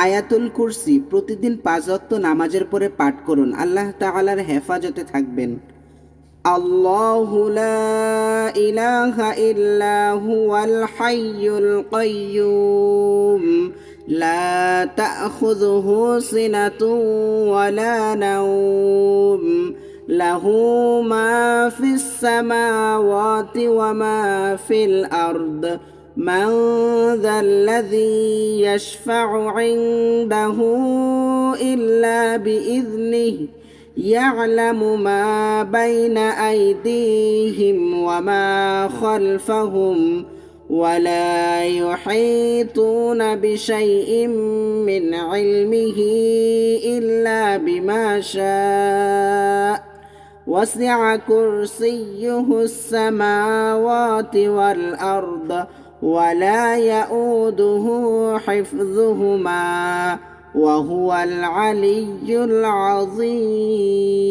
আয়াতুল কুরসি প্রতিদিন 5 ওয়াক্ত নামাজের পরে পাঠ করুন, আল্লাহ তাআলার হেফাজতে থাকবেন। আল্লাহু লা ইলাহা ইল্লা হুয়াল হাইয়ুল কাইয়্যুম লা তাখুযুহু সিনাতুন ওয়ালা নাওম লাহু মা ফিস সামাওয়াতি ওয়া মা ফিল আরদ من ذا الذي يشفع عنده إلا بإذنه يعلم ما بين أيديهم وما خلفهم ولا يحيطون بشيء من علمه إلا بما شاء وسع كرسيه السماوات والأرض ولا يؤوده حفظهما وهو العلي العظيم